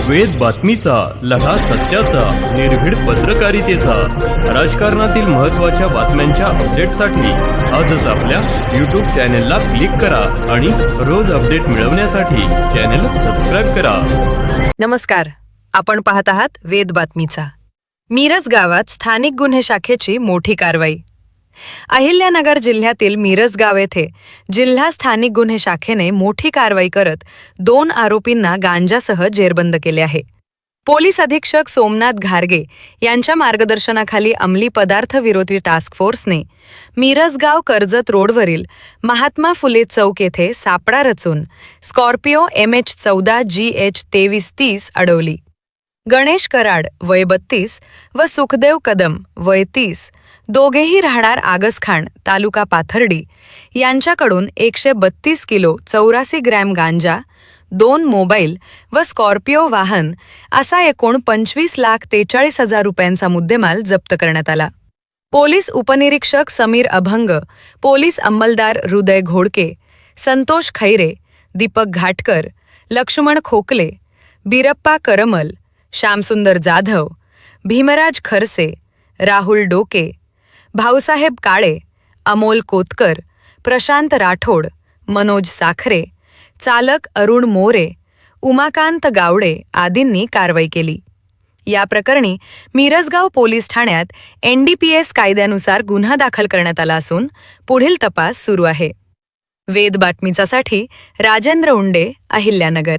वेद बातमीचा, लढा सत्याचा, निर्भीड पत्रकारितेचा, राजकारणातील महत्त्वाच्या बातम्यांच्या अपडेटसाठी आजच आपल्या यूट्यूब चॅनेलला क्लिक करा आणि रोज अपडेट मिळवण्यासाठी चॅनेल सबस्क्राईब करा. नमस्कार, आपण पाहत आहात वेद बातमीचा. मिरज गावात स्थानिक गुन्हे शाखेची मोठी कारवाई. अहिल्यानगर जिल्ह्यातील मिरज गाव येथे जिल्हा स्थानिक गुन्हे शाखेने मोठी कारवाई करत 2 आरोपींना गांजासह जेरबंद केले आहे. पोलीस अधीक्षक सोमनाथ घारगे यांच्या मार्गदर्शनाखाली अंमली पदार्थ विरोधी टास्क फोर्सने मिरजगाव कर्जत रोडवरील महात्मा फुले चौक येथे सापळा रचून स्कॉर्पिओ MH14 GH 2330 अडवली. गणेश कराड वय 32 व सुखदेव कदम वय 30 दोघेही राहणार आगसखान तालुका पाथर्डी यांच्याकडून 132 किलो 84 ग्रॅम गांजा, 2 मोबाईल व स्कॉर्पिओ वाहन असा एकूण 25,43,000 रुपयांचा मुद्देमाल जप्त करण्यात आला. पोलीस उपनिरीक्षक समीर अभंग, पोलीस अंमलदार हृदय घोडके, संतोष खैरे, दीपक घाटकर, लक्ष्मण खोकले, बिरप्पा करमल, श्यामसुंदर जाधव, भीमराज खरसे, राहुल डोके, भाऊसाहेब काळे, अमोल कोतकर, प्रशांत राठोड, मनोज साखरे, चालक अरुण मोरे, उमाकांत गावडे आदींनी कारवाई केली. या प्रकरणी मिरजगाव पोलीस ठाण्यात NDPS कायद्यानुसार गुन्हा दाखल करण्यात आला असून पुढील तपास सुरू आहे. वेद बातमीचासाठी राजेंद्र उंडे, अहिल्यानगर.